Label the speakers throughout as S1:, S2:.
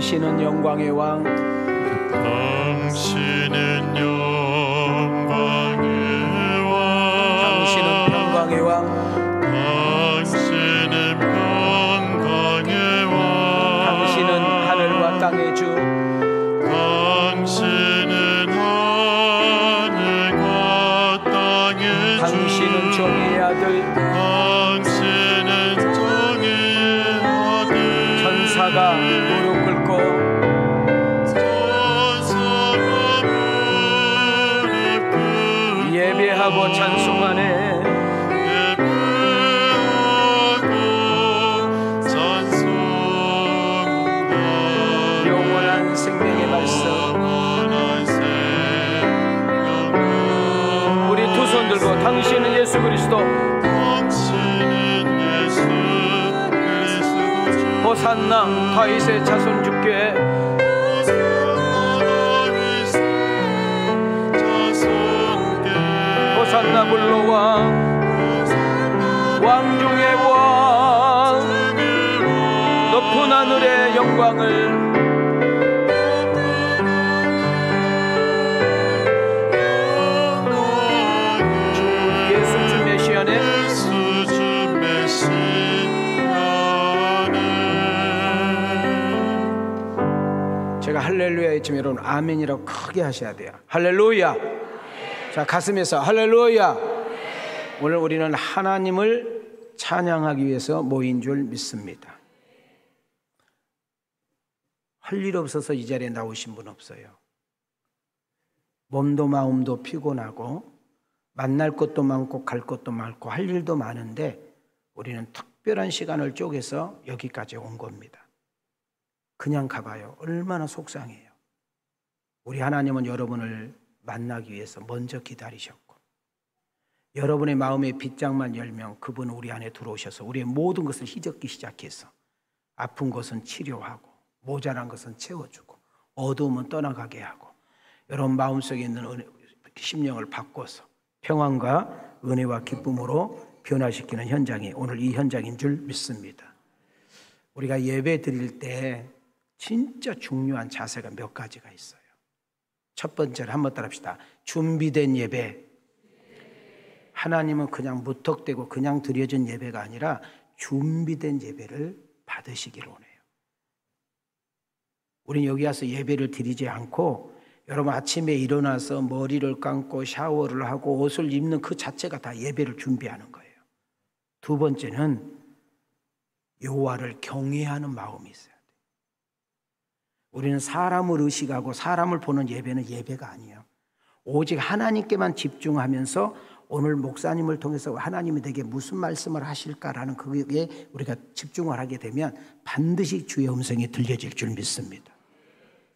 S1: 당신은 영광의 왕,
S2: 당신은 영광의 왕,
S1: 당신은 평강의 왕,
S2: 당신은 평강의 왕,
S1: 당신은 하늘과 땅의 주,
S2: 당신은 하늘과 땅의 주,
S1: 당신은 정의의 아들,
S2: 당신은 정의의 아들,
S1: 천사가 무릎 꿇고 예배하고 찬송하네. 영원한 생명의 말씀, 우리 두 손 들고 당신은 예수 그리스도, 호산나 다윗의 자손 주께, 호산나 불러와 왕 중의 왕, 높은 하늘의 영광을 예수 주 메시아네. 제가 할렐루야 했지만 여러분 아멘이라고 크게 하셔야 돼요. 할렐루야. 자, 가슴에서 할렐루야. 오늘 우리는 하나님을 찬양하기 위해서 모인 줄 믿습니다. 할 일 없어서 이 자리에 나오신 분 없어요. 몸도 마음도 피곤하고 만날 것도 많고 갈 것도 많고 할 일도 많은데 우리는 특별한 시간을 쪼개서 여기까지 온 겁니다. 그냥 가봐요. 얼마나 속상해요. 우리 하나님은 여러분을 만나기 위해서 먼저 기다리셨고, 여러분의 마음의 빗장만 열면 그분은 우리 안에 들어오셔서 우리의 모든 것을 희적기 시작해서 아픈 것은 치료하고 모자란 것은 채워주고 어두움은 떠나가게 하고 여러분 마음속에 있는 심령을 바꿔서 평안과 은혜와 기쁨으로 변화시키는 현장이 오늘 이 현장인 줄 믿습니다. 우리가 예배 드릴 때 진짜 중요한 자세가 몇 가지가 있어요. 첫 번째로 한번 따라합시다. 준비된 예배. 하나님은 그냥 무턱대고 그냥 드려진 예배가 아니라 준비된 예배를 받으시기를 원해요. 우리는 여기 와서 예배를 드리지 않고 여러분 아침에 일어나서 머리를 감고 샤워를 하고 옷을 입는 그 자체가 다 예배를 준비하는 거예요. 두 번째는 여호와를 경외하는 마음이 있어요. 우리는 사람을 의식하고 사람을 보는 예배는 예배가 아니에요. 오직 하나님께만 집중하면서 오늘 목사님을 통해서 하나님이 내게 무슨 말씀을 하실까라는 그게 우리가 집중을 하게 되면 반드시 주의 음성이 들려질 줄 믿습니다.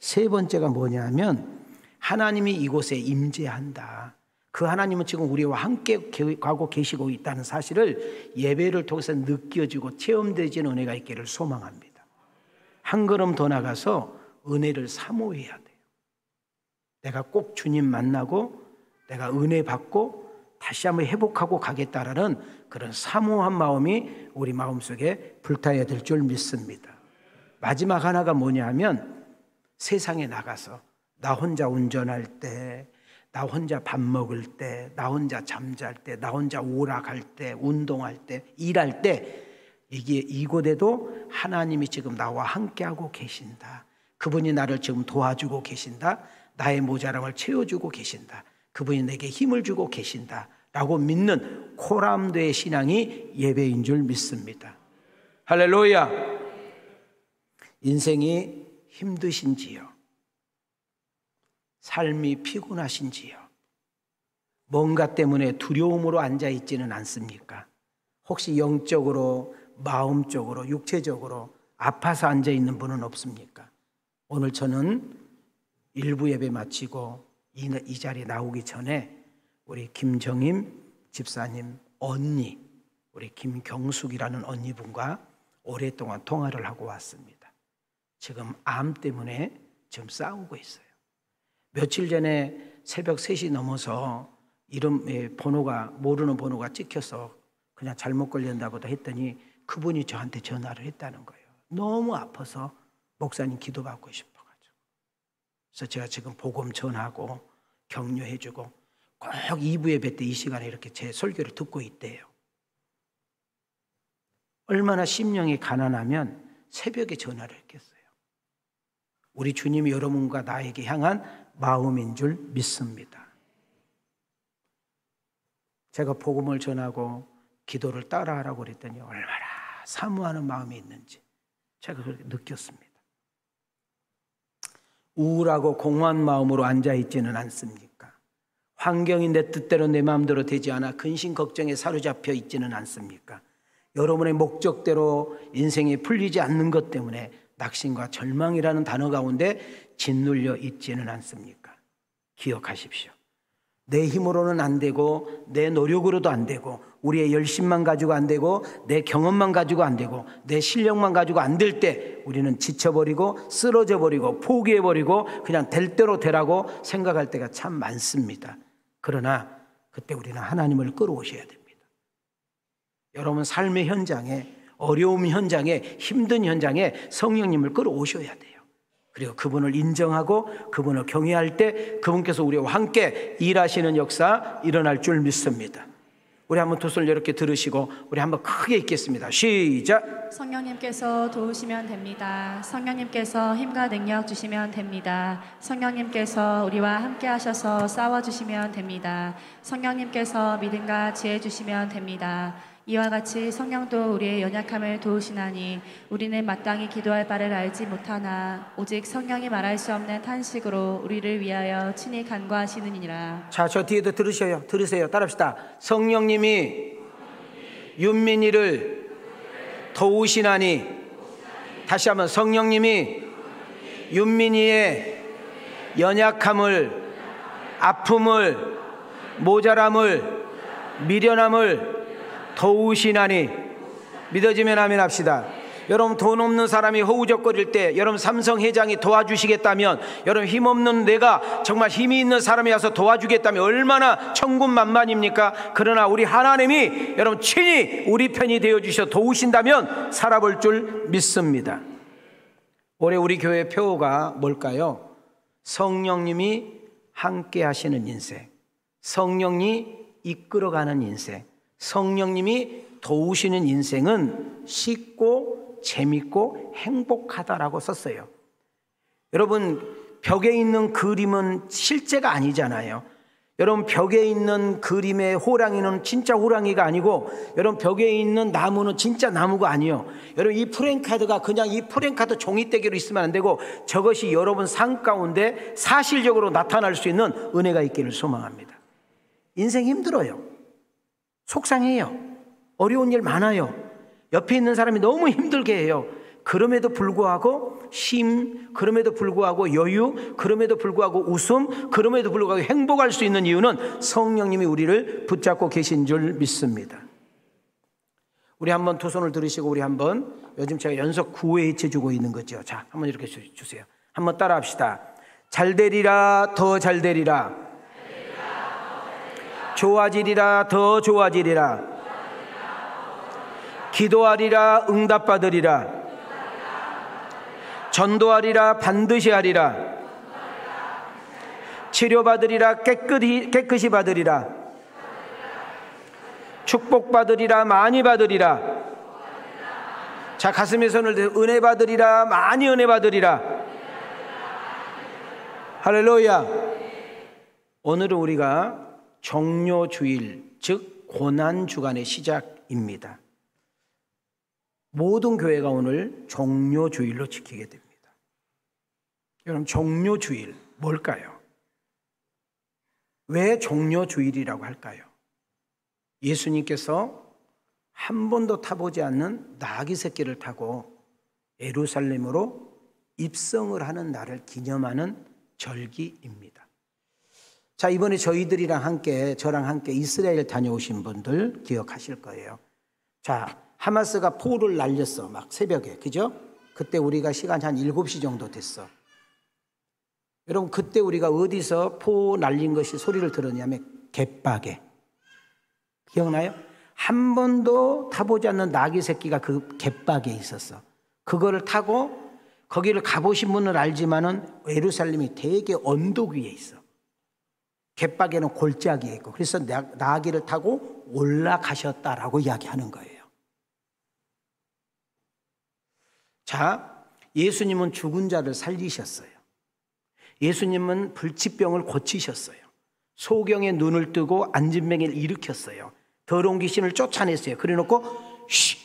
S1: 세 번째가 뭐냐면 하나님이 이곳에 임재한다. 그 하나님은 지금 우리와 함께 가고 계시고 있다는 사실을 예배를 통해서 느껴지고 체험되지는 은혜가 있기를 소망합니다. 한 걸음 더 나가서 은혜를 사모해야 돼요. 내가 꼭 주님 만나고 내가 은혜 받고 다시 한번 회복하고 가겠다라는 그런 사모한 마음이 우리 마음속에 불타야 될 줄 믿습니다. 마지막 하나가 뭐냐 하면 세상에 나가서 나 혼자 운전할 때, 나 혼자 밥 먹을 때, 나 혼자 잠잘 때, 나 혼자 오락할 때, 운동할 때, 일할 때 이게 이곳에도 하나님이 지금 나와 함께하고 계신다. 그분이 나를 지금 도와주고 계신다. 나의 모자람을 채워주고 계신다. 그분이 내게 힘을 주고 계신다 라고 믿는 코람도의 신앙이 예배인 줄 믿습니다. 할렐루야. 인생이 힘드신지요? 삶이 피곤하신지요? 뭔가 때문에 두려움으로 앉아있지는 않습니까? 혹시 영적으로, 마음적으로, 육체적으로 아파서 앉아있는 분은 없습니까? 오늘 저는 일부 예배 마치고 이 자리에 나오기 전에 우리 김정임 집사님 언니, 우리 김경숙이라는 언니분과 오랫동안 통화를 하고 왔습니다. 지금 암 때문에 지금 싸우고 있어요. 며칠 전에 새벽 3시 넘어서 이름의 번호가 모르는 번호가 찍혀서 그냥 잘못 걸렸나 보다 했더니 그분이 저한테 전화를 했다는 거예요. 너무 아파서 목사님 기도받고 싶어가지고. 그래서 제가 지금 복음 전하고 격려해주고 꼭 2부 예배 때 이 시간에 이렇게 제 설교를 듣고 있대요. 얼마나 심령이 가난하면 새벽에 전화를 했겠어요. 우리 주님이 여러분과 나에게 향한 마음인 줄 믿습니다. 제가 복음을 전하고 기도를 따라하라고 그랬더니 얼마나 사모하는 마음이 있는지 제가 그렇게 느꼈습니다. 우울하고 공허한 마음으로 앉아있지는 않습니까? 환경이 내 뜻대로 내 마음대로 되지 않아 근심 걱정에 사로잡혀 있지는 않습니까? 여러분의 목적대로 인생이 풀리지 않는 것 때문에 낙심과 절망이라는 단어 가운데 짓눌려 있지는 않습니까? 기억하십시오. 내 힘으로는 안 되고 내 노력으로도 안 되고 우리의 열심만 가지고 안 되고 내 경험만 가지고 안 되고 내 실력만 가지고 안 될 때 우리는 지쳐버리고 쓰러져 버리고 포기해버리고 그냥 될 대로 되라고 생각할 때가 참 많습니다. 그러나 그때 우리는 하나님을 끌어오셔야 됩니다. 여러분 삶의 현장에 어려움 현장에 힘든 현장에 성령님을 끌어오셔야 돼요. 그리고 그분을 인정하고 그분을 경외할 때 그분께서 우리와 함께 일하시는 역사 일어날 줄 믿습니다. 우리 한번 두 손을 이렇게 들으시고 우리 한번 크게 읽겠습니다. 시작.
S3: 성령님께서 도우시면 됩니다. 성령님께서 힘과 능력 주시면 됩니다. 성령님께서 우리와 함께 하셔서 싸워주시면 됩니다. 성령님께서 믿음과 지혜 주시면 됩니다. 이와 같이 성령도 우리의 연약함을 도우시나니 우리는 마땅히 기도할 바를 알지 못하나 오직 성령이 말할 수 없는 탄식으로 우리를 위하여 친히 간구하시느니라.
S1: 자, 저 뒤에도 들으세요. 따라합시다. 성령님이 윤민이를 도우시나니. 다시 한번 성령님이 윤민이의 연약함을, 아픔을, 모자람을, 미련함을 도우시나니. 믿어지면 아멘 합시다. 여러분 돈 없는 사람이 허우적거릴 때 여러분 삼성 회장이 도와주시겠다면, 여러분 힘없는 내가 정말 힘이 있는 사람이 와서 도와주겠다면 얼마나 천군만만입니까? 그러나 우리 하나님이 여러분 친히 우리 편이 되어주셔 도우신다면 살아볼 줄 믿습니다. 올해 우리 교회 표어가 뭘까요? 성령님이 함께 하시는 인생, 성령이 이끌어가는 인생, 성령님이 도우시는 인생은 쉽고 재밌고 행복하다라고 썼어요. 여러분 벽에 있는 그림은 실제가 아니잖아요. 여러분 벽에 있는 그림의 호랑이는 진짜 호랑이가 아니고, 여러분 벽에 있는 나무는 진짜 나무가 아니에요. 여러분 이 프랭카드가 그냥 이 프랭카드 종이떼기로 있으면 안 되고 저것이 여러분 삶 가운데 사실적으로 나타날 수 있는 은혜가 있기를 소망합니다. 인생 힘들어요. 속상해요. 어려운 일 많아요. 옆에 있는 사람이 너무 힘들게 해요. 그럼에도 불구하고 그럼에도 불구하고 여유, 그럼에도 불구하고 웃음, 그럼에도 불구하고 행복할 수 있는 이유는 성령님이 우리를 붙잡고 계신 줄 믿습니다. 우리 한번 두 손을 들으시고 우리 한번, 요즘 제가 연속 9회째 주고 있는 거죠. 자, 한번 이렇게 주세요. 한번 따라 합시다. 잘되리라, 더 잘되리라. 좋아지리라, 더 좋아지리라. 기도하리라, 응답받으리라. 전도하리라, 반드시 하리라. 치료받으리라, 깨끗이 받으리라. 축복받으리라, 많이 받으리라. 자, 가슴에 손을 대고 은혜 받으리라, 많이 은혜 받으리라. 할렐루야. 오늘은 우리가 종료주일, 즉 고난주간의 시작입니다. 모든 교회가 오늘 종료주일로 지키게 됩니다. 여러분 종료주일 뭘까요? 왜 종료주일이라고 할까요? 예수님께서 한 번도 타보지 않는 나귀 새끼를 타고 예루살렘으로 입성을 하는 날을 기념하는 절기입니다. 자, 이번에 저랑 함께 이스라엘 다녀오신 분들 기억하실 거예요. 자, 하마스가 포를 날렸어. 막 새벽에. 그죠? 그때 우리가 시간이 한 7시 정도 됐어. 여러분 그때 우리가 어디서 포 날린 것이 소리를 들었냐면 갯박에. 기억나요? 한 번도 타보지 않는 나귀 새끼가 그 갯박에 있었어. 그거를 타고 거기를 가보신 분은 알지만은 예루살렘이 되게 언덕 위에 있어. 갯박에는 골짜기에 있고, 그래서 나귀를 타고 올라가셨다라고 이야기하는 거예요. 자, 예수님은 죽은 자를 살리셨어요. 예수님은 불치병을 고치셨어요. 소경의 눈을 뜨고 안진뱅이를 일으켰어요. 더러운 귀신을 쫓아냈어요. 그래놓고 쉬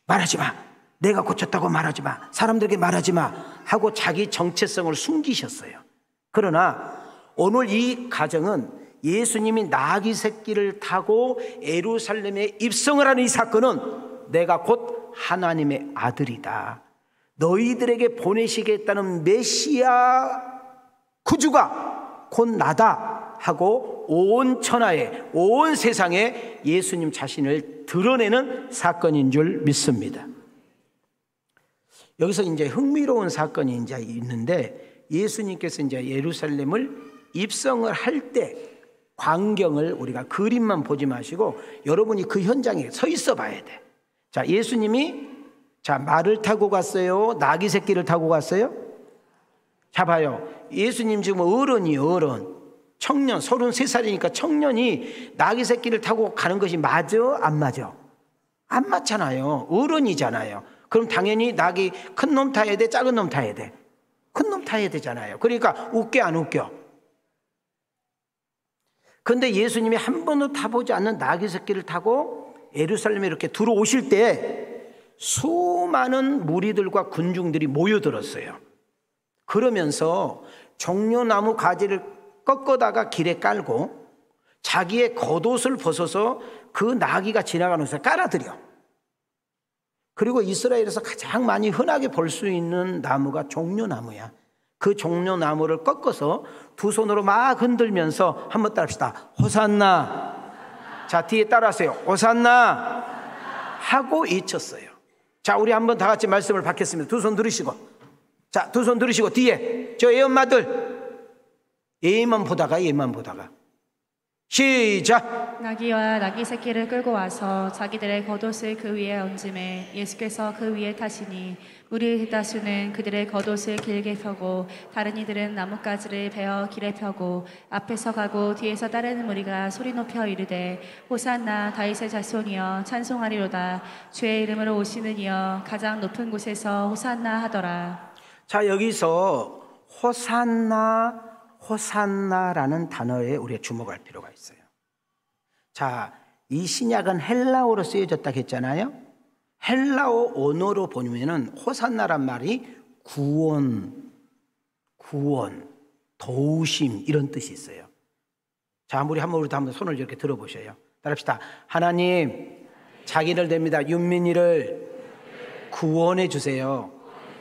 S1: 말하지 마. 내가 고쳤다고 말하지 마. 사람들에게 말하지 마 하고 자기 정체성을 숨기셨어요. 그러나 오늘 이 가정은 예수님이 나귀 새끼를 타고 예루살렘에 입성을 하는 이 사건은 내가 곧 하나님의 아들이다, 너희들에게 보내시겠다는 메시아 구주가 곧 나다 하고 온 천하에, 온 세상에 예수님 자신을 드러내는 사건인 줄 믿습니다. 여기서 이제 흥미로운 사건이 이제 있는데, 예수님께서 이제 예루살렘을 입성을 할 때 광경을 우리가 그림만 보지 마시고 여러분이 그 현장에 서 있어 봐야 돼. 자, 예수님이 말을 타고 갔어요? 나귀 새끼를 타고 갔어요? 자, 봐요. 예수님 지금 어른이에요, 어른. 청년, 33살이니까 청년이 나귀 새끼를 타고 가는 것이 맞아? 안 맞아? 안 맞잖아요. 어른이잖아요. 그럼 당연히 나귀 큰 놈 타야 돼? 작은 놈 타야 돼? 큰 놈 타야 되잖아요. 그러니까 웃겨 안 웃겨? 근데 예수님이 한 번도 타보지 않는 나귀 새끼를 타고 예루살렘에 이렇게 들어오실 때 수많은 무리들과 군중들이 모여들었어요. 그러면서 종려나무 가지를 꺾어다가 길에 깔고 자기의 겉옷을 벗어서 그 나귀가 지나가는 곳에 깔아드려. 그리고 이스라엘에서 가장 많이 흔하게 볼 수 있는 나무가 종려나무야. 그 종려나무를 꺾어서 두 손으로 막 흔들면서 한번 따라합시다. 호산나. 자, 뒤에 따라하세요. 호산나 하고 외쳤어요. 자, 우리 한번 다 같이 말씀을 받겠습니다. 두 손 들으시고, 자, 두 손 들으시고 뒤에 저 애엄마들 얘만 보다가 시작.
S3: 나귀와 나귀 새끼를 끌고 와서 자기들의 겉옷을 그 위에 얹음에 예수께서 그 위에 타시니 무리 대다수는 그들의 겉옷을 길게 펴고 다른 이들은 나뭇가지를 베어 길에 펴고 앞에서 가고 뒤에서 따르는 무리가 소리 높여 이르되 호산나 다윗의 자손이여 찬송하리로다, 주의 이름으로 오시는 이여 가장 높은 곳에서 호산나 하더라.
S1: 자, 여기서 호산나라는 단어에 우리가 주목할 필요가 있어요. 자, 이 신약은 헬라어로 쓰여졌다 했잖아요. 헬라어 언어로 보면은 호산나란 말이 구원, 도우심 이런 뜻이 있어요. 자, 우리도 한번 손을 이렇게 들어보셔요. 따라합시다. 하나님, 자기를 됩니다. 윤민이를 구원해 주세요.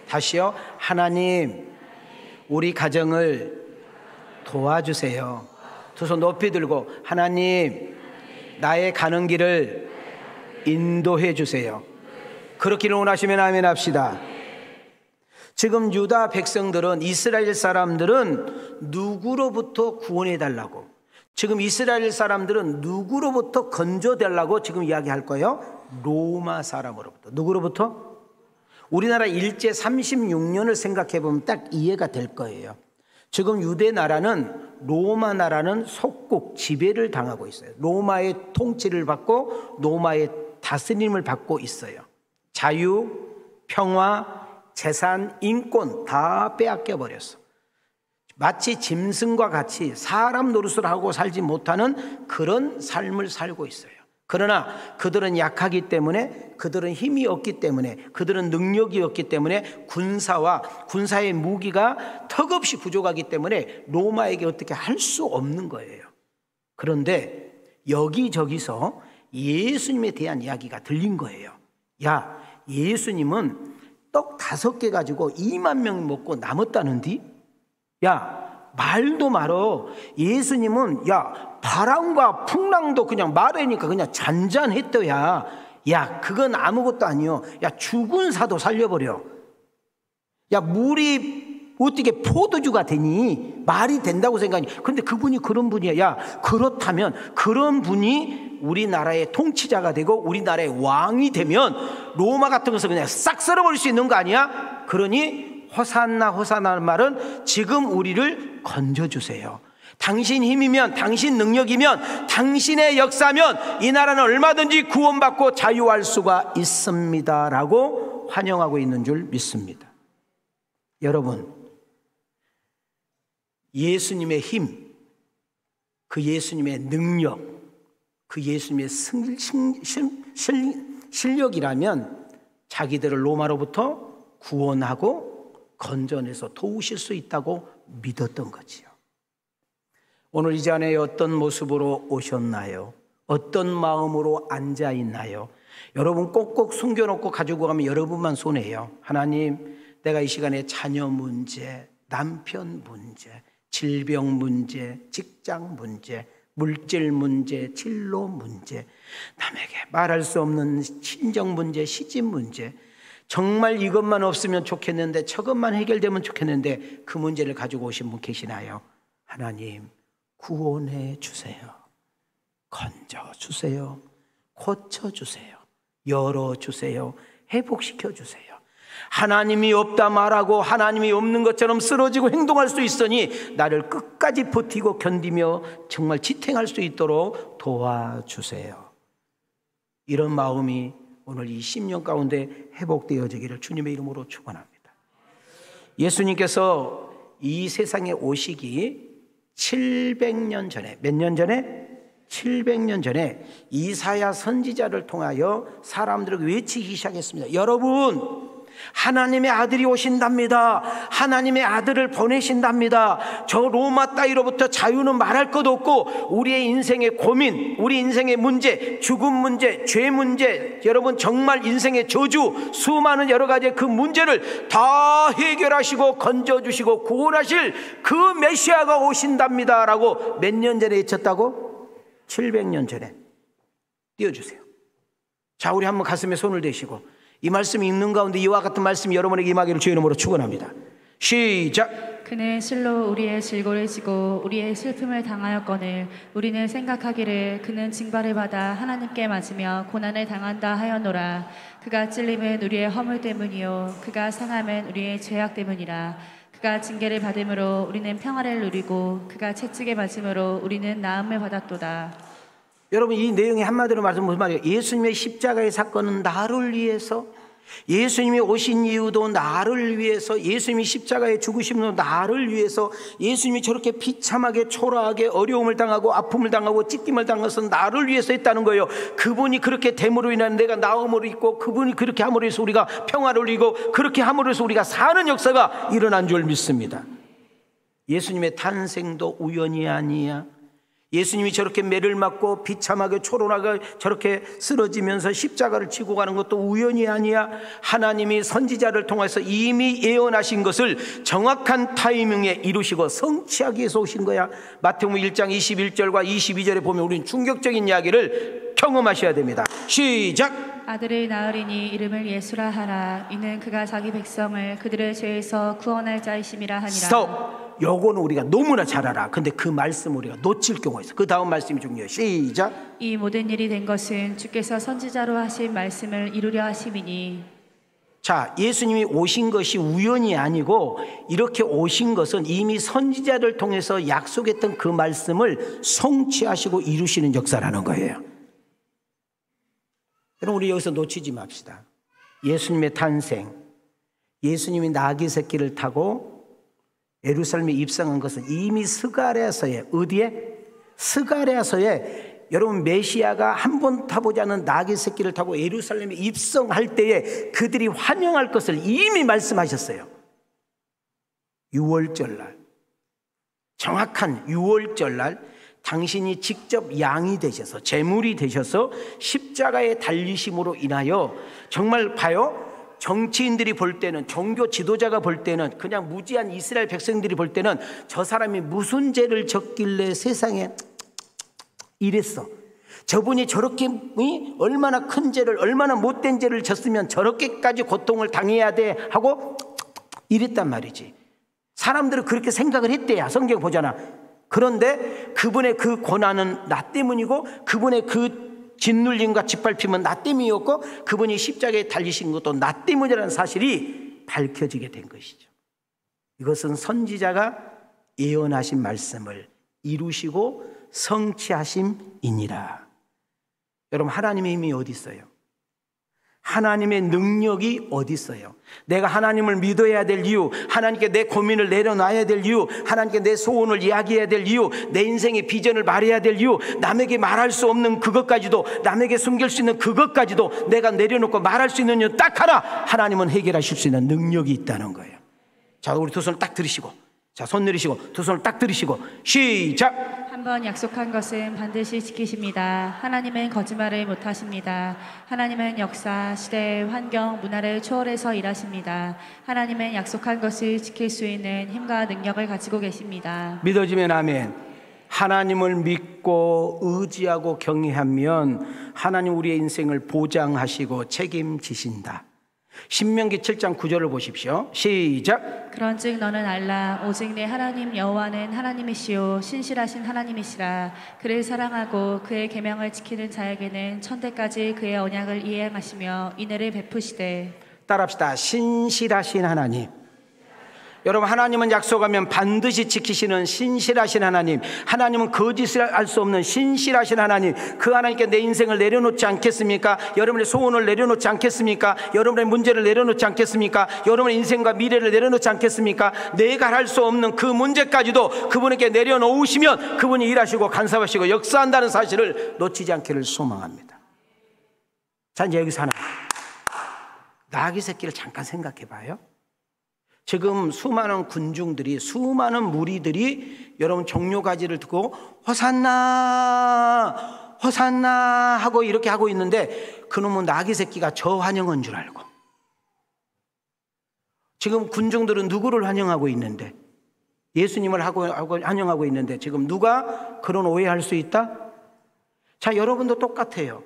S1: 다시요. 하나님, 우리 가정을 도와주세요. 두 손 높이 들고 하나님, 나의 가는 길을 인도해 주세요. 그렇기를 원하시면 아멘 합시다. 지금 유다 백성들은, 이스라엘 사람들은 누구로부터 구원해 달라고, 지금 이스라엘 사람들은 누구로부터 건져 달라고 지금 이야기할 거예요? 로마 사람으로부터. 누구로부터? 우리나라 일제 36년을 생각해 보면 딱 이해가 될 거예요. 지금 유대 나라는, 로마 나라는 속국, 지배를 당하고 있어요. 로마의 통치를 받고 로마의 다스림을 받고 있어요. 자유, 평화, 재산, 인권 다 빼앗겨 버렸어. 마치 짐승과 같이 사람 노릇을 하고 살지 못하는 그런 삶을 살고 있어요. 그러나 그들은 약하기 때문에, 그들은 힘이 없기 때문에, 그들은 능력이 없기 때문에 군사의 무기가 턱없이 부족하기 때문에 로마에게 어떻게 할 수 없는 거예요. 그런데 여기저기서 예수님에 대한 이야기가 들린 거예요. 야, 예수님은 떡 5개 가지고 2만 명 먹고 남았다는디? 야, 말도 말어. 예수님은 바람과 풍랑도 그냥 말하니까 그냥 잔잔했더야. 야, 그건 아무것도 아니요. 야, 죽은 사도 살려버려. 야, 물이 어떻게 포도주가 되니? 말이 된다고 생각하니. 근데 그분이 그런 분이야. 야, 그렇다면 그런 분이 우리나라의 통치자가 되고 우리나라의 왕이 되면 로마 같은 것을 그냥 싹 썰어버릴 수 있는 거 아니야? 그러니 호산나 호산나는 말은 지금 우리를 건져주세요. 당신 힘이면, 당신 능력이면, 당신의 역사면 이 나라는 얼마든지 구원받고 자유할 수가 있습니다 라고 환영하고 있는 줄 믿습니다. 여러분, 예수님의 힘, 그 예수님의 능력, 그 예수님의 실력이라면 자기들을 로마로부터 구원하고 건져내서 도우실 수 있다고 믿었던 거지요. 오늘 이 자리에 어떤 모습으로 오셨나요? 어떤 마음으로 앉아 있나요? 여러분 꼭꼭 숨겨놓고 가지고 가면 여러분만 손해요. 하나님, 내가 이 시간에 자녀 문제, 남편 문제, 질병 문제, 직장 문제, 물질 문제, 진로 문제, 남에게 말할 수 없는 친정 문제, 시집 문제, 정말 이것만 없으면 좋겠는데 저것만 해결되면 좋겠는데 그 문제를 가지고 오신 분 계시나요? 하나님, 구원해 주세요. 건져 주세요. 고쳐 주세요. 열어 주세요. 회복시켜 주세요. 하나님이 없다 말하고 하나님이 없는 것처럼 쓰러지고 행동할 수 있으니 나를 끝까지 버티고 견디며 정말 지탱할 수 있도록 도와주세요. 이런 마음이 오늘 이 10년 가운데 회복되어지기를 주님의 이름으로 축원합니다. 예수님께서 이 세상에 오시기 700년 전에, 몇 년 전에? 700년 전에 이사야 선지자를 통하여 사람들에게 외치기 시작했습니다. 여러분, 하나님의 아들이 오신답니다. 하나님의 아들을 보내신답니다. 저 로마 따위로부터 자유는 말할 것도 없고 우리의 인생의 고민, 우리 인생의 문제, 죽음 문제, 죄 문제, 여러분 정말 인생의 저주, 수많은 여러 가지의 그 문제를 다 해결하시고 건져주시고 구원하실 그 메시아가 오신답니다 라고 몇 년 전에 외쳤다고? 700년 전에. 띄워주세요. 자, 우리 한번 가슴에 손을 대시고 이 말씀이 읽는 가운데 이와 같은 말씀이 여러분에게 임하기를 주의 이름으로 축원합니다. 시작.
S3: 그는 실로 우리의 질고를 지고 우리의 슬픔을 당하였거늘 우리는 생각하기를 그는 징벌을 받아 하나님께 맞으며 고난을 당한다 하였노라. 그가 찔림은 우리의 허물 때문이요 그가 상함은 우리의 죄악 때문이라. 그가 징계를 받음으로 우리는 평화를 누리고 그가 채찍에 맞음으로 우리는 나음을 받았도다.
S1: 여러분, 이 내용이 한마디로 말하면 무슨 말이에요? 예수님의 십자가의 사건은 나를 위해서, 예수님이 오신 이유도 나를 위해서, 예수님이 십자가에 죽으심도 나를 위해서, 예수님이 저렇게 비참하게 초라하게 어려움을 당하고 아픔을 당하고 찢김을 당한 것은 나를 위해서 했다는 거예요. 그분이 그렇게 됨으로 인한 내가 나음을 입고 그분이 그렇게 함으로 해서 우리가 평화를 누리고 그렇게 함으로 해서 우리가 사는 역사가 일어난 줄 믿습니다. 예수님의 탄생도 우연이 아니야. 예수님이 저렇게 매를 맞고 비참하게 초롱하게 저렇게 쓰러지면서 십자가를 지고 가는 것도 우연이 아니야. 하나님이 선지자를 통해서 이미 예언하신 것을 정확한 타이밍에 이루시고 성취하기 위해서 오신 거야. 마태복음 1장 21절과 22절에 보면 우리는 충격적인 이야기를 경험하셔야 됩니다. 시작.
S3: 아들을 낳으리니 이름을 예수라 하라. 이는 그가 자기 백성을 그들의 죄에서 구원할 자이심이라 하니라.
S1: 스톱. 요거는 우리가 너무나 잘 알아. 근데 그 말씀 우리가 놓칠 경우가 있어. 그 다음 말씀이 중요해요. 시작.
S3: 이 모든 일이 된 것은 주께서 선지자로 하신 말씀을 이루려 하심이니.
S1: 자, 예수님이 오신 것이 우연이 아니고 이렇게 오신 것은 이미 선지자를 통해서 약속했던 그 말씀을 성취하시고 이루시는 역사라는 거예요. 여러분, 우리 여기서 놓치지 맙시다. 예수님의 탄생, 예수님이 나귀 새끼를 타고 예루살렘에 입성한 것은 이미 스가랴서에, 어디에? 스가랴서에 여러분 메시아가 한 번 타보지 않은 나귀 새끼를 타고 예루살렘에 입성할 때에 그들이 환영할 것을 이미 말씀하셨어요. 유월절날, 정확한 유월절날 당신이 직접 양이 되셔서 제물이 되셔서 십자가에 달리심으로 인하여 정말 봐요. 정치인들이 볼 때는, 종교 지도자가 볼 때는, 그냥 무지한 이스라엘 백성들이 볼 때는 저 사람이 무슨 죄를 졌길래 세상에 이랬어. 저분이 저렇게 얼마나 큰 죄를, 얼마나 못된 죄를 졌으면 저렇게까지 고통을 당해야 돼 하고 이랬단 말이지. 사람들은 그렇게 생각을 했대야. 성경 보잖아. 그런데 그분의 그 고난은 나 때문이고, 그분의 그 짓눌림과 짓밟힘은 나 때문이었고, 그분이 십자가에 달리신 것도 나 때문이라는 사실이 밝혀지게 된 것이죠. 이것은 선지자가 예언하신 말씀을 이루시고 성취하심이니라. 여러분, 하나님의 힘이 어디 있어요? 하나님의 능력이 어디 있어요? 내가 하나님을 믿어야 될 이유, 하나님께 내 고민을 내려놔야 될 이유, 하나님께 내 소원을 이야기해야 될 이유, 내 인생의 비전을 말해야 될 이유, 남에게 말할 수 없는 그것까지도, 남에게 숨길 수 있는 그것까지도 내가 내려놓고 말할 수 있는 이유 딱 하나, 하나님은 해결하실 수 있는 능력이 있다는 거예요. 자, 우리 두 손을 딱 들으시고, 자, 손 내리시고 두 손을 딱 들으시고 시작.
S3: 한번 약속한 것은 반드시 지키십니다. 하나님은 거짓말을 못하십니다. 하나님은 역사, 시대, 환경, 문화를 초월해서 일하십니다. 하나님은 약속한 것을 지킬 수 있는 힘과 능력을 가지고 계십니다.
S1: 믿어지면 아멘. 하나님을 믿고 의지하고 경외하면 하나님 우리의 인생을 보장하시고 책임지신다. 신명기 7장 9절을 보십시오. 시작.
S3: 그런즉 너는 알라. 오직 내 하나님 여호와는 하나님이시요 신실하신 하나님이시라. 그를 사랑하고 그의 계명을 지키는 자에게는 천대까지 그의 언약을 이행하시며 인애를 베푸시되.
S1: 따라합시다. 신실하신 하나님. 여러분, 하나님은 약속하면 반드시 지키시는 신실하신 하나님, 하나님은 거짓을 할 수 없는 신실하신 하나님, 그 하나님께 내 인생을 내려놓지 않겠습니까? 여러분의 소원을 내려놓지 않겠습니까? 여러분의 문제를 내려놓지 않겠습니까? 여러분의 인생과 미래를 내려놓지 않겠습니까? 내가 할 수 없는 그 문제까지도 그분에게 내려놓으시면 그분이 일하시고 간섭하시고 역사한다는 사실을 놓치지 않기를 소망합니다. 자, 이제 여기서 하나, 나귀 새끼를 잠깐 생각해 봐요. 지금 수많은 군중들이, 수많은 무리들이 여러분 종려가지를 듣고 호산나 호산나 하고 이렇게 하고 있는데, 그놈은 나귀 새끼가 저 환영한 줄 알고, 지금 군중들은 누구를 환영하고 있는데, 예수님을 환영하고 있는데 지금 누가 그런 오해할 수 있다? 자, 여러분도 똑같아요.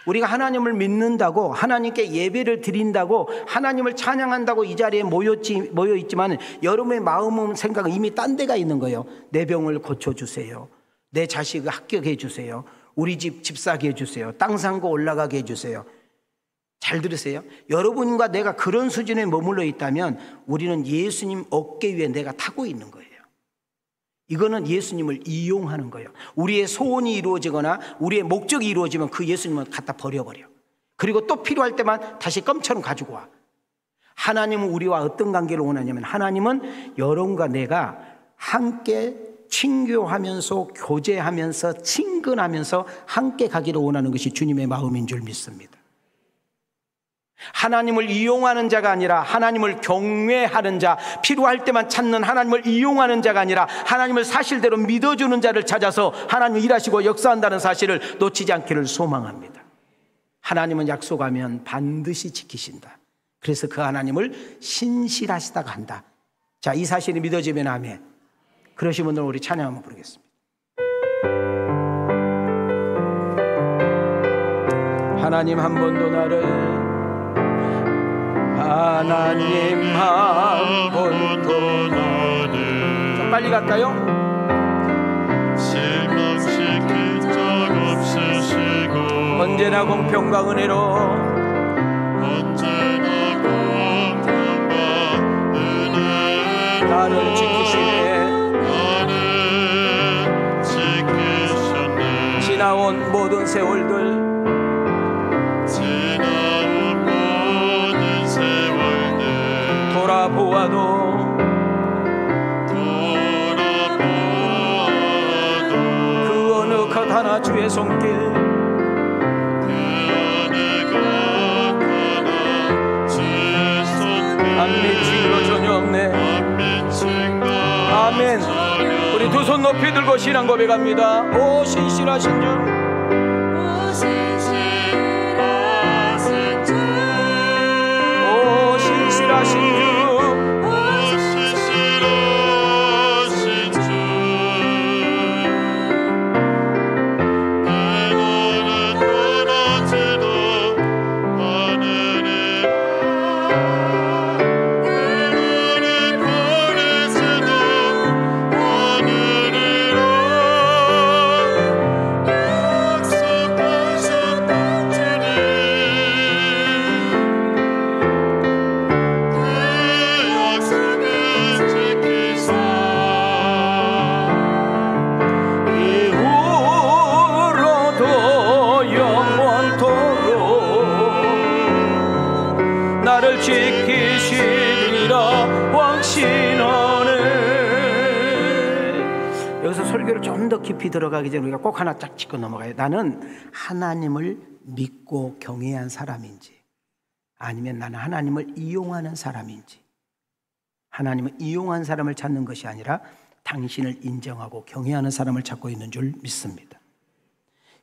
S1: 우리가 하나님을 믿는다고, 하나님께 예배를 드린다고, 하나님을 찬양한다고 이 자리에 모여 있지만 여러분의 마음은, 생각은 이미 딴 데가 있는 거예요. 내 병을 고쳐주세요. 내 자식을 합격해 주세요. 우리 집 사게 해주세요. 땅 산 거 올라가게 해주세요. 잘 들으세요. 여러분과 내가 그런 수준에 머물러 있다면 우리는 예수님 어깨 위에 내가 타고 있는 거예요. 이거는 예수님을 이용하는 거예요. 우리의 소원이 이루어지거나 우리의 목적이 이루어지면 그 예수님은 갖다 버려버려. 그리고 또 필요할 때만 다시 껌처럼 가지고 와. 하나님은 우리와 어떤 관계를 원하냐면, 하나님은 여러분과 내가 함께 친교하면서 교제하면서 친근하면서 함께 가기를 원하는 것이 주님의 마음인 줄 믿습니다. 하나님을 이용하는 자가 아니라 하나님을 경외하는 자, 필요할 때만 찾는 하나님을 이용하는 자가 아니라 하나님을 사실대로 믿어주는 자를 찾아서 하나님 일하시고 역사한다는 사실을 놓치지 않기를 소망합니다. 하나님은 약속하면 반드시 지키신다. 그래서 그 하나님을 신실하시다고 한다. 자, 이 사실이 믿어지면 아멘. 그러신 분들은 우리 찬양 한번 부르겠습니다. 하나님 한 번도 나를, 하나님 한 번도 나를, 좀 빨리 갈까요?
S2: 실망시킨 적 없으시고
S1: 언제나 공평과 은혜로,
S2: 언제나 공평과 은혜로
S1: 나를 지키시네.
S2: 나를 지키셨네.
S1: 지나온 모든 세월들, 돌아보아도 그 어느 것 하나 주의 손길, 안 미친 거 전혀 없네. 아멘. 우리 두 손 높이 들고 신앙 고백합니다. 오 신실하신 주, 오 신실하신 주,
S2: 내 너를 버리지
S1: 나를 지키시리라 확신하네. 여기서 설교를 좀 더 깊이 들어가기 전에 우리가 꼭 하나 쫙 짚고 넘어가요. 나는 하나님을 믿고 경외한 사람인지, 아니면 나는 하나님을 이용하는 사람인지. 하나님은 이용한 사람을 찾는 것이 아니라 당신을 인정하고 경외하는 사람을 찾고 있는 줄 믿습니다.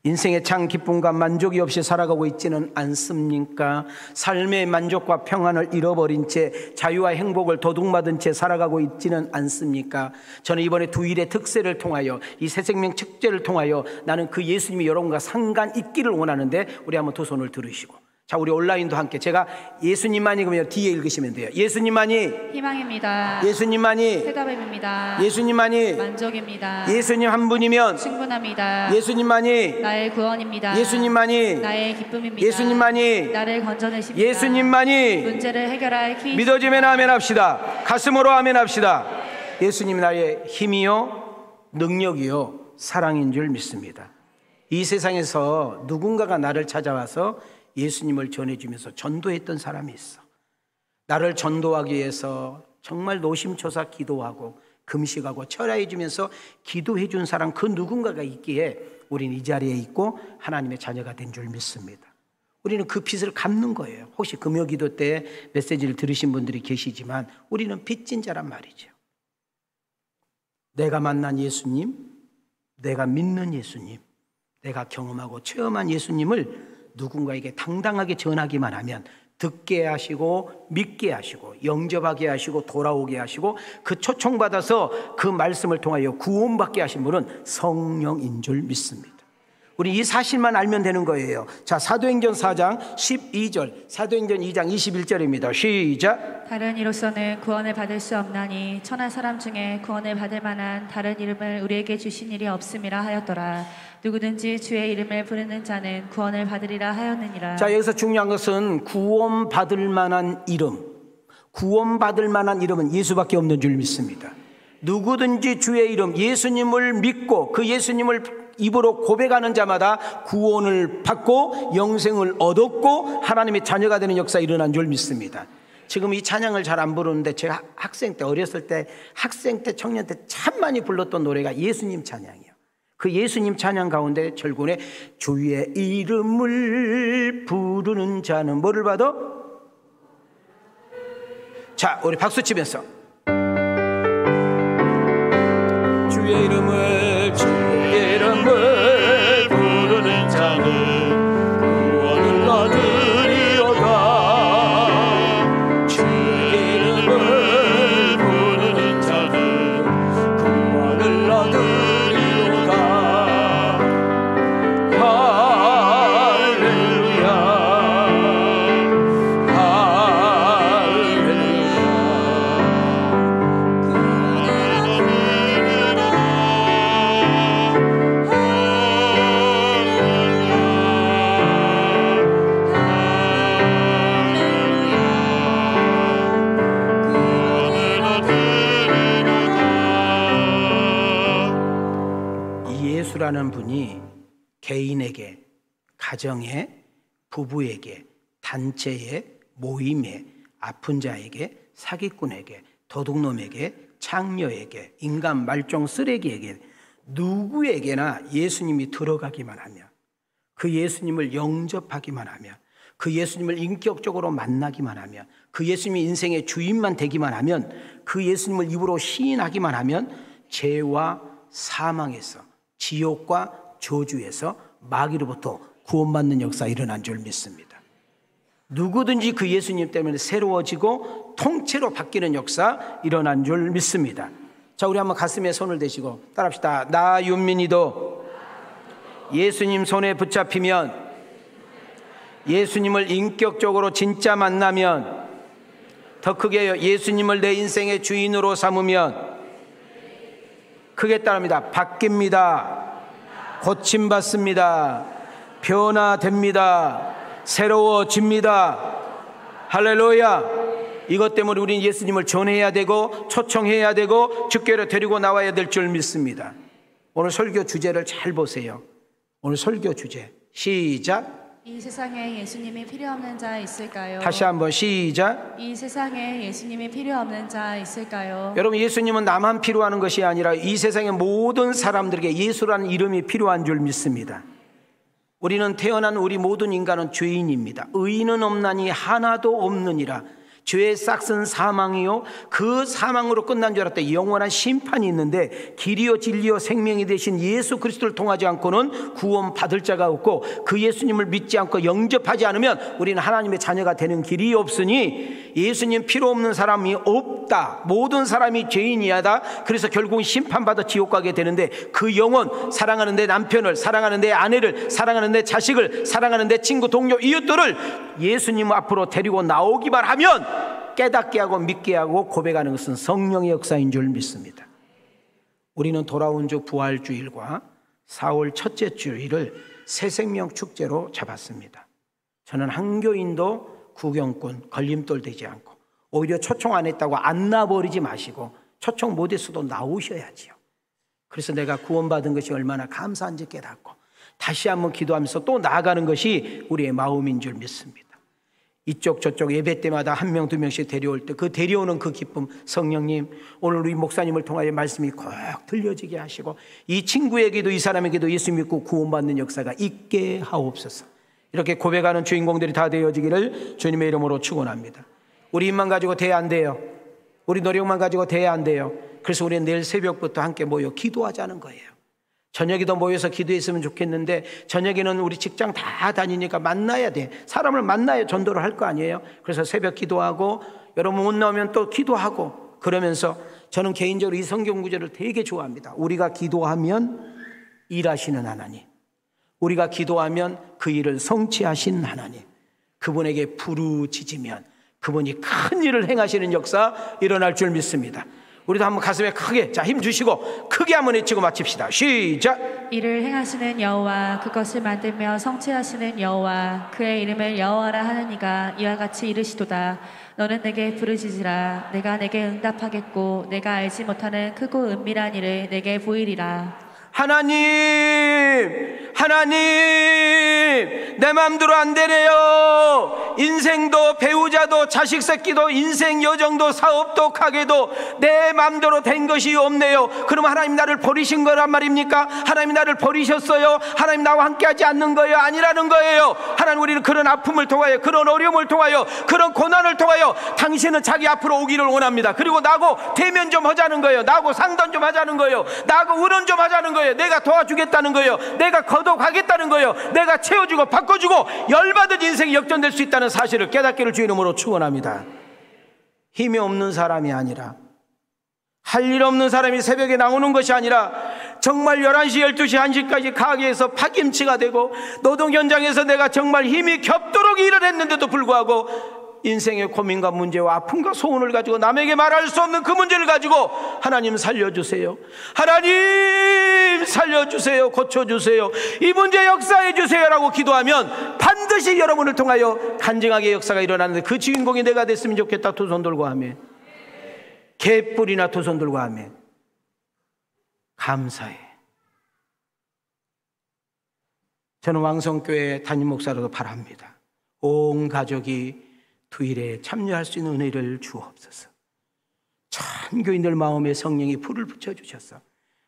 S1: 인생의 참 기쁨과 만족이 없이 살아가고 있지는 않습니까? 삶의 만족과 평안을 잃어버린 채 자유와 행복을 도둑맞은 채 살아가고 있지는 않습니까? 저는 이번에 두일의 특세를 통하여, 이 새생명 축제를 통하여 나는 그 예수님이 여러분과 상관 있기를 원하는데, 우리 한번 두 손을 들으시고, 자, 우리 온라인도 함께, 제가 예수님만이 그러면 뒤에 읽으시면 돼요. 예수님만이
S3: 희망입니다.
S1: 예수님만이
S3: 해답입니다.
S1: 예수님만이
S3: 만족입니다.
S1: 예수님 한 분이면
S3: 충분합니다.
S1: 예수님만이
S3: 나의 구원입니다.
S1: 예수님만이
S3: 나의 기쁨입니다.
S1: 예수님만이
S3: 나를 건져내십니다.
S1: 예수님만이
S3: 문제를 해결할 키.
S1: 믿어지면 아멘 합시다. 가슴으로 아멘 합시다. 예수님 나의 힘이요 능력이요 사랑인 줄 믿습니다. 이 세상에서 누군가가 나를 찾아와서 예수님을 전해주면서 전도했던 사람이 있어. 나를 전도하기 위해서 정말 노심초사 기도하고 금식하고 철야해주면서 기도해준 사람, 그 누군가가 있기에 우리는 이 자리에 있고 하나님의 자녀가 된 줄 믿습니다. 우리는 그 빚을 갚는 거예요. 혹시 금요기도 때 메시지를 들으신 분들이 계시지만 우리는 빚진 자란 말이죠. 내가 만난 예수님, 내가 믿는 예수님, 내가 경험하고 체험한 예수님을 누군가에게 당당하게 전하기만 하면 듣게 하시고 믿게 하시고 영접하게 하시고 돌아오게 하시고 그 초청받아서 그 말씀을 통하여 구원받게 하신 분은 성령인 줄 믿습니다. 우리 이 사실만 알면 되는 거예요. 자, 사도행전 4장 12절, 사도행전 2장 21절입니다. 시작.
S3: 다른 이로서는 구원을 받을 수 없나니 천하 사람 중에 구원을 받을 만한 다른 이름을 우리에게 주신 일이 없음이라 하였더라. 누구든지 주의 이름을 부르는 자는 구원을 받으리라 하였느니라.
S1: 자, 여기서 중요한 것은 구원받을 만한 이름, 구원받을 만한 이름은 예수밖에 없는 줄 믿습니다. 누구든지 주의 이름, 예수님을 믿고 그 예수님을 입으로 고백하는 자마다 구원을 받고 영생을 얻었고 하나님의 자녀가 되는 역사 일어난 줄 믿습니다. 지금 이 찬양을 잘 안 부르는데 제가 학생 때, 어렸을 때, 학생 때, 청년 때 참 많이 불렀던 노래가 예수님 찬양이에요. 그 예수님 찬양 가운데 절군에 주의 이름을 부르는 자는 뭐를 받아? 자, 우리 박수 치면서 주의 이름을
S2: 부르는 자는 구원을 얻으리로다. 주의 이름을 부르는 자는 구원을 얻으리로다. 할렐루야,
S1: 예수라는 분이 개인에게, 가정에, 부부에게, 단체에, 모임에, 아픈 자에게, 사기꾼에게, 도둑놈에게, 창녀에게, 인간 말종 쓰레기에게, 누구에게나 예수님이 들어가기만 하면, 그 예수님을 영접하기만 하면, 그 예수님을 인격적으로 만나기만 하면, 그 예수님이 인생의 주인만 되기만 하면, 그 예수님을 입으로 시인하기만 하면 죄와 사망에서, 지옥과 저주에서, 마귀로부터 구원받는 역사 일어난 줄 믿습니다. 누구든지 그 예수님 때문에 새로워지고 통째로 바뀌는 역사 일어난 줄 믿습니다. 자, 우리 한번 가슴에 손을 대시고 따라합시다. 나 윤민이도 예수님 손에 붙잡히면, 예수님을 인격적으로 진짜 만나면, 더 크게요, 예수님을 내 인생의 주인으로 삼으면 크게 따라합니다. 바뀝니다. 고침받습니다. 변화됩니다. 새로워집니다. 할렐루야. 이것 때문에 우리는 예수님을 전해야 되고 초청해야 되고 주께로 데리고 나와야 될 줄 믿습니다. 오늘 설교 주제를 잘 보세요. 오늘 설교 주제 시작.
S3: 이 세상에 예수님이 필요 없는 자 있을까요?
S1: 다시 한번 시작.
S3: 이 세상에 예수님이 필요 없는 자 있을까요?
S1: 여러분, 예수님은 나만 필요한 것이 아니라 이 세상의 모든 사람들에게 예수라는 이름이 필요한 줄 믿습니다. 우리는 태어난 우리 모든 인간은 죄인입니다. 의인은 없나니 하나도 없느니라. 죄의 싹은 사망이요 그 사망으로 끝난 줄 알았다. 영원한 심판이 있는데 길이요 진리요 생명이 되신 예수 그리스도를 통하지 않고는 구원 받을 자가 없고 그 예수님을 믿지 않고 영접하지 않으면 우리는 하나님의 자녀가 되는 길이 없으니 예수님 필요 없는 사람이 없다. 모든 사람이 죄인이야다. 그래서 결국은 심판받아 지옥 가게 되는데 그 영혼, 사랑하는 내 남편을, 사랑하는 내 아내를, 사랑하는 내 자식을, 사랑하는 내 친구, 동료, 이웃들을 예수님 앞으로 데리고 나오기만 하면 깨닫게 하고 믿게 하고 고백하는 것은 성령의 역사인 줄 믿습니다. 우리는 돌아온 주 부활주일과 4월 첫째 주일을 새생명 축제로 잡았습니다. 저는 한 교인도 구경꾼 걸림돌 되지 않고 오히려 초청 안 했다고 안 나버리지 마시고 초청 못했어도 나오셔야지요. 그래서 내가 구원받은 것이 얼마나 감사한지 깨닫고 다시 한번 기도하면서 또 나아가는 것이 우리의 마음인 줄 믿습니다. 이쪽 저쪽 예배 때마다 한 명 두 명씩 데려올 때 그 데려오는 그 기쁨, 성령님 오늘 우리 목사님을 통하여 말씀이 꼭 들려지게 하시고 이 친구에게도 이 사람에게도 예수 믿고 구원받는 역사가 있게 하옵소서. 이렇게 고백하는 주인공들이 다 되어지기를 주님의 이름으로 축원합니다. 우리 힘만 가지고 돼야 안 돼요. 우리 노력만 가지고 돼야 안 돼요. 그래서 우리는 내일 새벽부터 함께 모여 기도하자는 거예요. 저녁에도 모여서 기도했으면 좋겠는데 저녁에는 우리 직장 다 다니니까 만나야 돼. 사람을 만나야 전도를 할 거 아니에요. 그래서 새벽 기도하고 여러분 못 나오면 또 기도하고 그러면서 저는 개인적으로 이 성경 구절을 되게 좋아합니다. 우리가 기도하면 일하시는 하나님, 우리가 기도하면 그 일을 성취하신 하나님, 그분에게 부르짖으면 그분이 큰 일을 행하시는 역사 일어날 줄 믿습니다. 우리도 한번 가슴에 크게 힘 주시고 크게 한번 외치고 마칩시다. 시작.
S3: 이를 행하시는 여호와 그것을 만들며 성취하시는 여호와 그의 이름을 여호와라 하는 이가 이와 같이 이르시도다. 너는 내게 부르짖으라. 내가 내게 응답하겠고 내가 알지 못하는 크고 은밀한 일을 내게 보이리라.
S1: 하나님, 하나님, 내 마음대로 안 되네요. 인생도 배우자도 자식 새끼도 인생 여정도 사업도 가게도 내 마음대로 된 것이 없네요. 그럼 하나님 나를 버리신 거란 말입니까? 하나님 나를 버리셨어요? 하나님 나와 함께하지 않는 거예요? 아니라는 거예요. 하나님, 우리는 그런 아픔을 통하여, 그런 어려움을 통하여, 그런 고난을 통하여 당신은 자기 앞으로 오기를 원합니다. 그리고 나하고 대면 좀 하자는 거예요. 나하고 상담 좀 하자는 거예요. 나하고 의논 좀 하자는 거예요. 내가 도와주겠다는 거예요. 내가 걷어가겠다는 거예요. 내가 채워주고 바꿔주고 열받은 인생이 역전될 수 있다는 사실을 깨닫기를 주 이름으로 축원합니다. 힘이 없는 사람이 아니라, 할 일 없는 사람이 새벽에 나오는 것이 아니라 정말 11시, 12시, 1시까지 가게에서 파김치가 되고 노동 현장에서 내가 정말 힘이 겹도록 일을 했는데도 불구하고 인생의 고민과 문제와 아픔과 소원을 가지고 남에게 말할 수 없는 그 문제를 가지고 하나님 살려주세요, 하나님 살려주세요, 고쳐주세요, 이 문제 역사해 주세요 라고 기도하면 반드시 여러분을 통하여 간증하게 역사가 일어나는데 그 주인공이 내가 됐으면 좋겠다. 두 손 들고 아멘. 개뿔이나 두 손 들고 아멘. 감사해. 저는 왕성교회 담임 목사로도 바랍니다. 온 가족이 주일에 참여할 수 있는 은혜를 주옵소서. 전 교인들 마음에 성령이 불을 붙여주셔서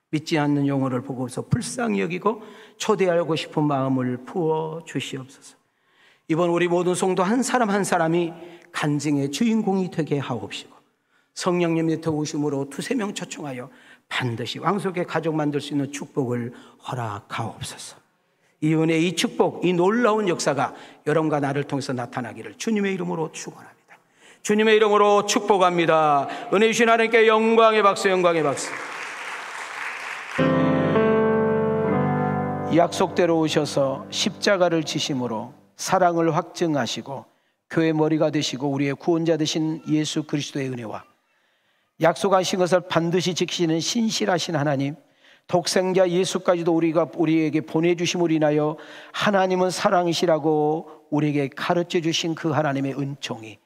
S1: 믿지 않는 영혼을 보고서 불쌍히 여기고 초대하고 싶은 마음을 부어주시옵소서. 이번 우리 모든 성도 한 사람 한 사람이 간증의 주인공이 되게 하옵시고 성령님의 도우심으로 두세 명 초청하여 반드시 왕속의 가족 만들 수 있는 축복을 허락하옵소서. 이 은혜, 이 축복, 이 놀라운 역사가 여러분과 나를 통해서 나타나기를 주님의 이름으로 축원합니다. 주님의 이름으로 축복합니다. 은혜 주신 하나님께 영광의 박수, 영광의 박수. 약속대로 오셔서 십자가를 지심으로 사랑을 확증하시고 교회 머리가 되시고 우리의 구원자 되신 예수 그리스도의 은혜와 약속하신 것을 반드시 지키시는 신실하신 하나님, 독생자 예수까지도 우리에게 보내주심으로 인하여 하나님은 사랑이시라고 우리에게 가르쳐 주신 그 하나님의 은총이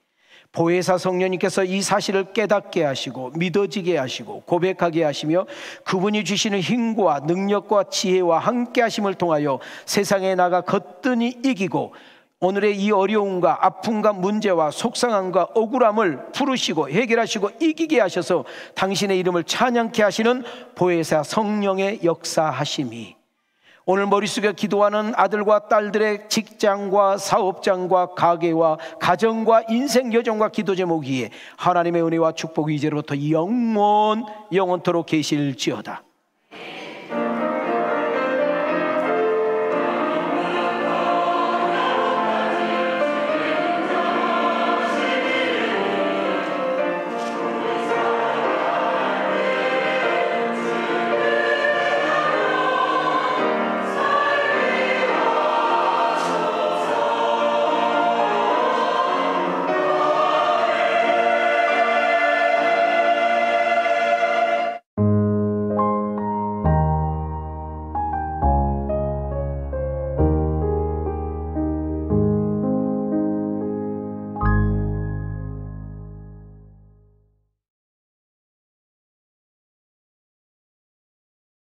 S1: 보혜사 성령님께서 이 사실을 깨닫게 하시고 믿어지게 하시고 고백하게 하시며 그분이 주시는 힘과 능력과 지혜와 함께 하심을 통하여 세상에 나가 거뜬히 이기고 오늘의 이 어려움과 아픔과 문제와 속상함과 억울함을 부르시고 해결하시고 이기게 하셔서 당신의 이름을 찬양케 하시는 보혜사 성령의 역사하심이 오늘 머릿속에 기도하는 아들과 딸들의 직장과 사업장과 가게와 가정과 인생 여정과 기도 제목이에 하나님의 은혜와 축복이 이제로부터 영원토록 계실지어다.